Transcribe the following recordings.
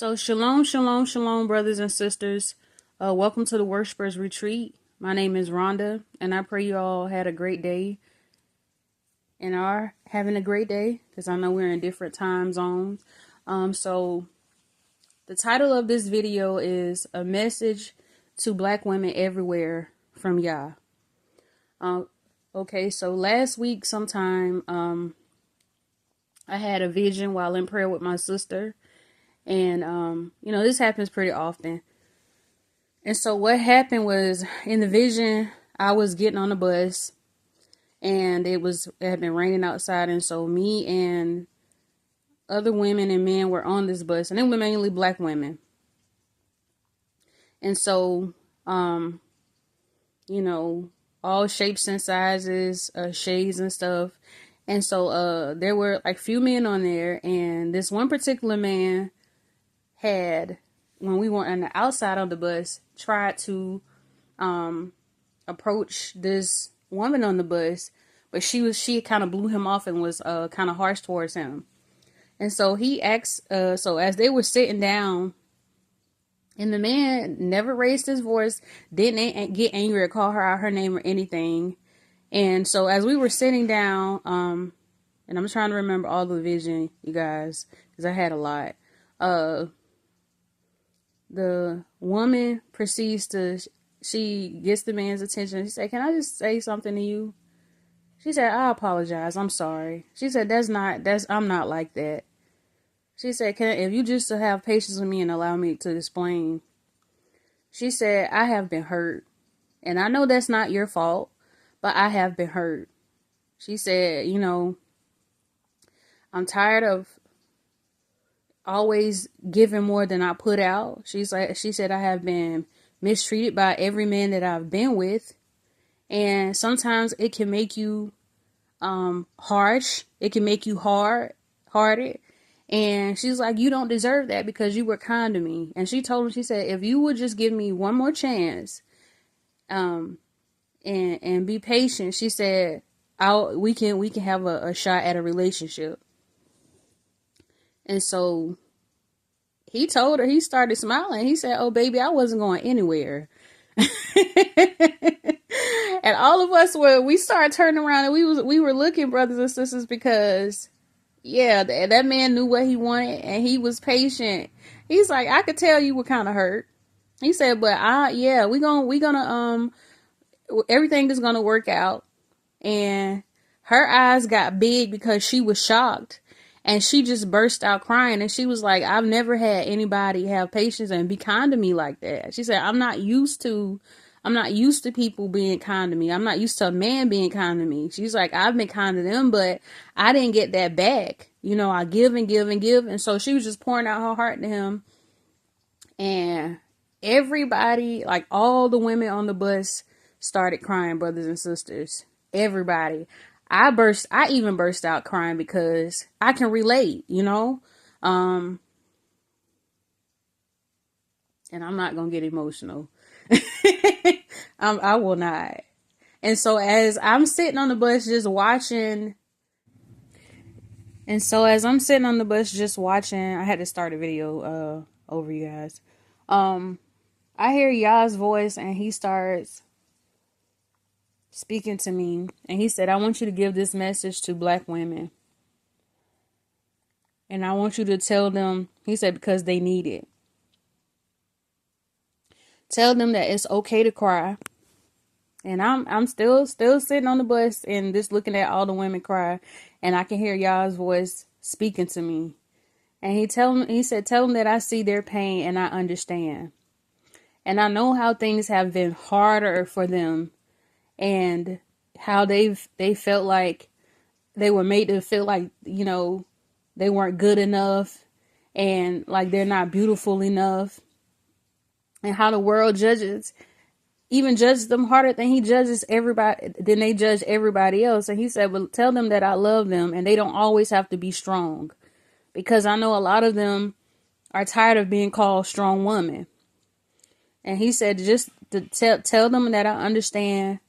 So, shalom, shalom, shalom, brothers and sisters. Welcome to the Worshipers Retreat. My name is Rhonda, and I pray you all had a great day and are having a great day because I know we're in different time zones. So, the title of this video is A Message to Black Women Everywhere from Yah. Okay, so last week sometime, I had a vision while in prayer with my sister. And, this happens pretty often. And so what happened was in the vision, I was getting on the bus and it had been raining outside. And so me and other women and men were on this bus, and they were mainly black women. And so, all shapes and sizes, shades and stuff. And so, there were like few men on there, and this one particular man had, when we were on the outside of the bus, tried to approach this woman on the bus, but she kind of blew him off and was kind of harsh towards him. And so he asked, so as they were sitting down, and the man never raised his voice, didn't get angry or call her out her name or anything. And so as we were sitting down, and I'm trying to remember all the vision, you guys, because I had a lot. The woman proceeds to, she gets the man's attention. She said, "Can I just say something to you?" She said, "I apologize. I'm sorry." She said, I'm not like that." She said, "If you just have patience with me and allow me to explain." She said, "I have been hurt. And I know that's not your fault, but I have been hurt." She said, "I'm tired of always giving more than I put out." She said, "I have been mistreated by every man that I've been with. And sometimes it can make you harsh. It can make you hearted. And she's like, you don't deserve that because you were kind to me." And she told him, she said, "If you would just give me one more chance, and be patient," she said, we can have a shot at a relationship." And so he told her, he started smiling. He said, "Oh, baby, I wasn't going anywhere." And all of us we started turning around, and we were looking, brothers and sisters, because yeah, that man knew what he wanted and he was patient. He's like, "I could tell you were kind of hurt." He said, "But we gonna everything is gonna work out." And her eyes got big because she was shocked, and she just burst out crying. And she was like, "I've never had anybody have patience and be kind to me like that." She said, I'm not used to people being kind to me. I'm not used to a man being kind to me." She's like, "I've been kind to them, but I didn't get that back. I give and give and give." And so she was just pouring out her heart to him. And everybody, like all the women on the bus, started crying, brothers and sisters. Everybody. I even burst out crying because I can relate, and I'm not going to get emotional. I will not. And so as I'm sitting on the bus just watching, I had to start a video over you guys. I hear Yah's voice, and he starts speaking to me, and he said, "I want you to give this message to black women. And I want you to tell them," he said, "because they need it. Tell them that it's okay to cry." And I'm still sitting on the bus and just looking at all the women cry, and I can hear Yah's voice speaking to me. And he said, "Tell them that I see their pain and I understand. And I know how things have been harder for them, and how they felt like they were made to feel like, they weren't good enough, and like they're not beautiful enough, and how the world judges them harder than they judge everybody else." And he said, "But tell them that I love them, and they don't always have to be strong, because I know a lot of them are tired of being called strong women." And he said, just to tell them that I understand,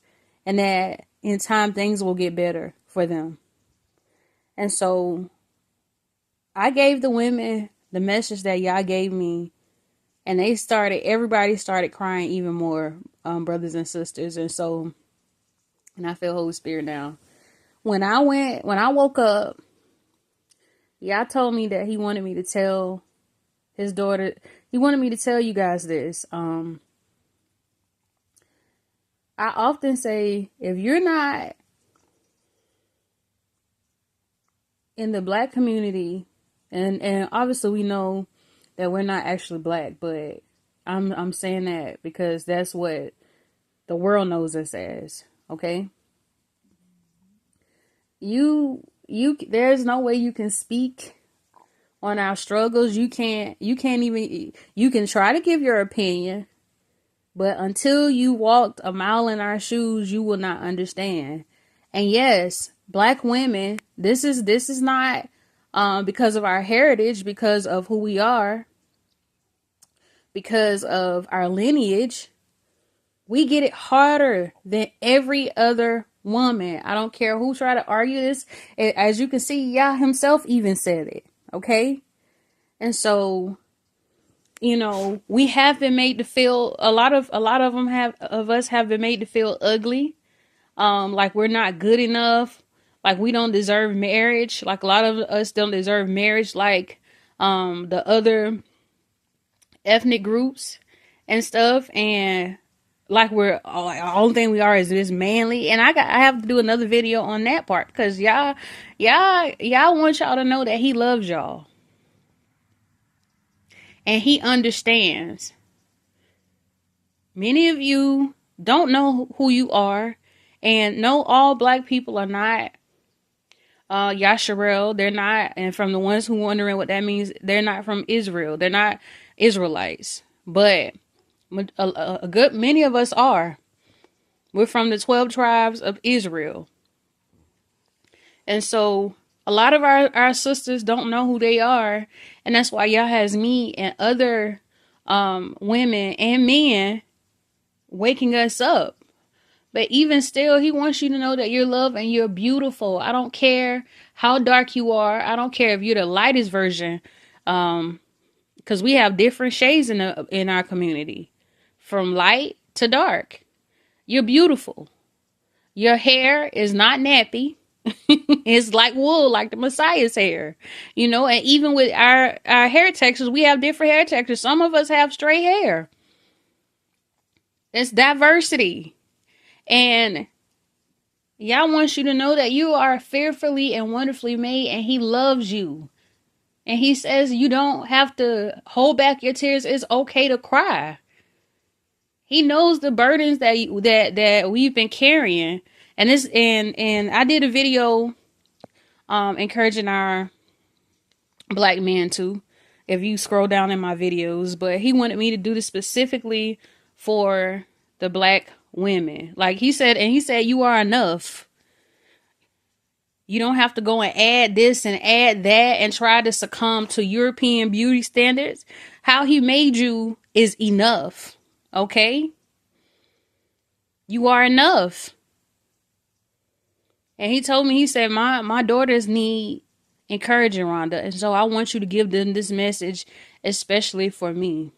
and that in time things will get better for them. And so I gave the women the message that y'all gave me, and everybody started crying even more, brothers and sisters. And I feel Holy Spirit now. When I woke up, y'all told me that he wanted me to tell his daughter, he wanted me to tell you guys this. I often say, if you're not in the black community, and obviously we know that we're not actually black, but I'm saying that because that's what the world knows us as. Okay, there's no way you can speak on our struggles. You can try to give your opinion, but until you walked a mile in our shoes, you will not understand. And yes, black women, this is not because of our heritage, because of who we are, because of our lineage. We get it harder than every other woman. I don't care who try to argue this. As you can see, Yah himself even said it. Okay. And so, we have been made to feel, a lot of us have been made to feel ugly. Like we're not good enough. Like we don't deserve marriage. Like a lot of us don't deserve marriage. Like, the other ethnic groups and stuff. And like we're only thing we are is this manly. And I have to do another video on that part, because y'all want y'all to know that he loves y'all and he understands. Many of you don't know who you are, and no, all black people are not Yasharel. They're not, and from the ones who wondering what that means, they're not from Israel. They're not Israelites, but a good many of us are. We're from the 12 tribes of Israel. And so a lot of our sisters don't know who they are. And that's why Yah has me and other women and men waking us up. But even still, he wants you to know that you're loved and you're beautiful. I don't care how dark you are. I don't care if you're the lightest version. Because we have different shades in our community. From light to dark. You're beautiful. Your hair is not nappy. It's like wool, like the Messiah's hair. And even with our hair textures, we have different hair textures. Some of us have straight hair. It's diversity. And Yah wants you to know that you are fearfully and wonderfully made, and he loves you. And he says you don't have to hold back your tears. It's okay to cry. He knows the burdens that we've been carrying. And I did a video encouraging our black men too, if you scroll down in my videos, but he wanted me to do this specifically for the black women. Like he said, you are enough. You don't have to go and add this and add that and try to succumb to European beauty standards. How he made you is enough. Okay? You are enough. And he told me, he said, my daughters need encouraging, Rhonda. And so I want you to give them this message, especially for me.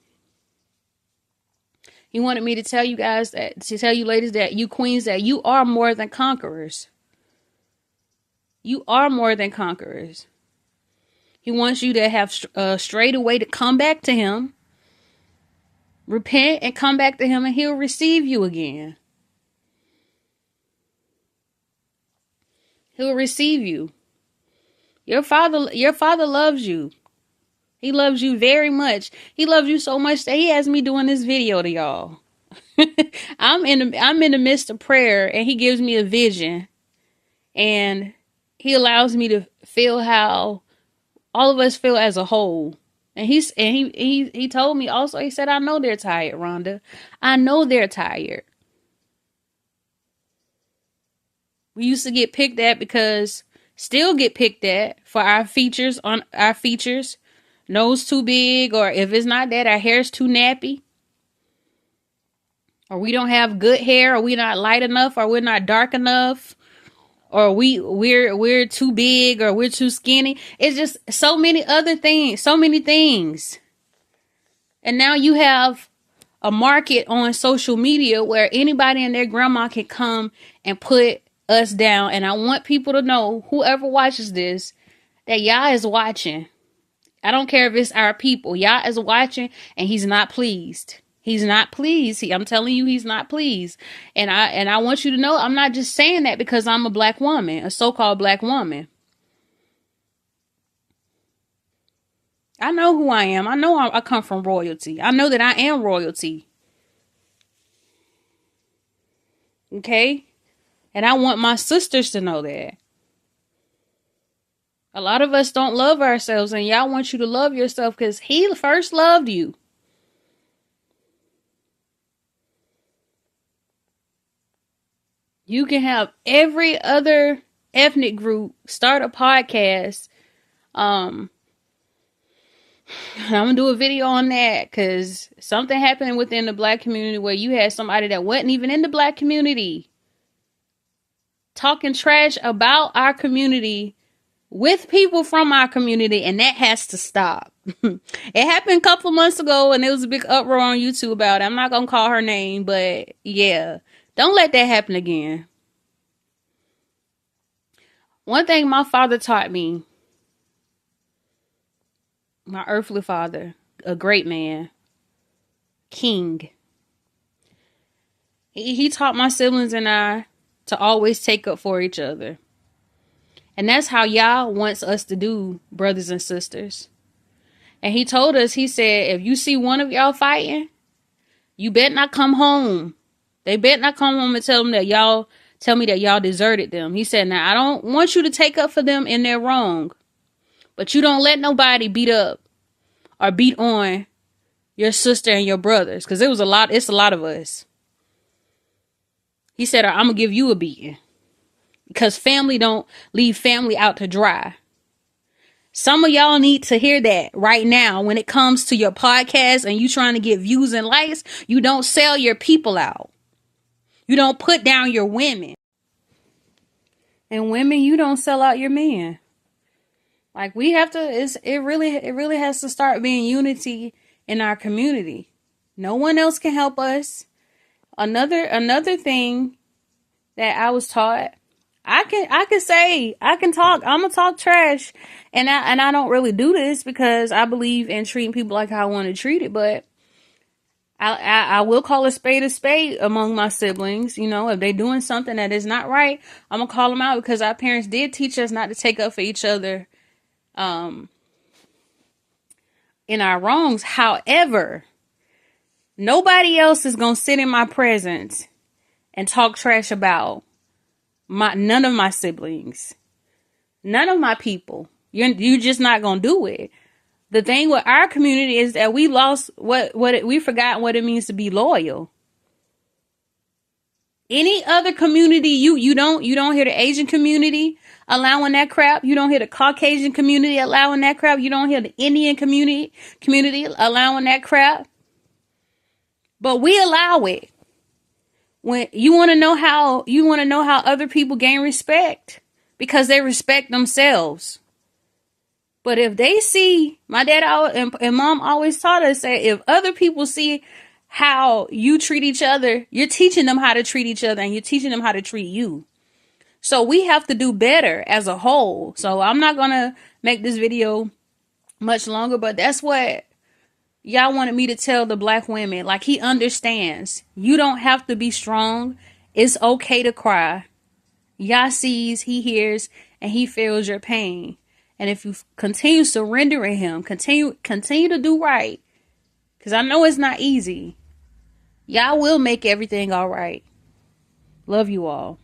He wanted me to tell you guys to tell you ladies, that you queens, that you are more than conquerors. You are more than conquerors. He wants you to have straight away to come back to him. Repent and come back to him, and he'll receive you again. He'll receive you. Your father loves you. He loves you very much. He loves you so much that he has me doing this video to y'all. I'm in the midst of prayer, and he gives me a vision, and he allows me to feel how all of us feel as a whole. And he told me also, he said, I know they're tired, Rhonda. I know they're tired. We used to get picked at still get picked at for our features, nose too big, or if it's not that, our hair's too nappy, or we don't have good hair, or we're not light enough, or we're not dark enough, or we're too big, or we're too skinny. It's just so many other things, so many things. And now you have a market on social media where anybody and their grandma can come and put us down. And I want people to know, whoever watches this, that Yah is watching. I don't care if it's our people. Yah is watching, and he's not pleased. He's not pleased. I'm telling you, he's not pleased. And I want you to know, I'm not just saying that because I'm a black woman, a so-called black woman. I know who I am. I know I come from royalty. I know that I am royalty. Okay? And I want my sisters to know that. A lot of us don't love ourselves, and Yah wants you to love yourself because he first loved you. You can have every other ethnic group start a podcast. I'm gonna do a video on that because something happened within the black community where you had somebody that wasn't even in the black community talking trash about our community with people from our community, and that has to stop. It happened a couple of months ago, and there was a big uproar on YouTube about it. I'm not gonna call her name, but yeah, don't let that happen again. One thing my father taught me, my earthly father, a great man, king, he taught my siblings and I to always take up for each other. And that's how Yah wants us to do, brothers and sisters. And he told us, he said, if you see one of y'all fighting, you better not come home. They better not come home and tell me that y'all deserted them. He said, now I don't want you to take up for them in their wrong, but you don't let nobody beat up or beat on your sister and your brothers. Cause it's a lot of us. He said, I'm gonna give you a beating. Because family don't leave family out to dry. Some of y'all need to hear that right now. When it comes to your podcast and you trying to get views and likes, you don't sell your people out. You don't put down your women. And women, you don't sell out your men. Like, we have to, it really has to start being unity in our community. No one else can help us. Another thing that I was taught, I can talk. I'm gonna talk trash, and I don't really do this because I believe in treating people like I want to treat it. But I will call a spade among my siblings. You know, if they're doing something that is not right, I'm gonna call them out because our parents did teach us not to take up for each other, in our wrongs. However, nobody else is gonna sit in my presence and talk trash about none of my siblings, none of my people. You're just not gonna do it. The thing with our community is that we lost we forgot what it means to be loyal. Any other community, you don't hear the Asian community allowing that crap. You don't hear the Caucasian community allowing that crap. You don't hear the Indian community allowing that crap. But we allow it. When you want to know how other people gain respect, because they respect themselves. But if they see, my dad and mom always taught us that if other people see how you treat each other, you're teaching them how to treat each other, and you're teaching them how to treat you. So we have to do better as a whole. So I'm not going to make this video much longer, but that's what Yah wanted me to tell the black women. Like, he understands. You don't have to be strong. It's okay to cry. Yah sees, he hears, and he feels your pain. And if you continue surrendering him, continue to do right. Because I know it's not easy. Yah will make everything all right. Love you all.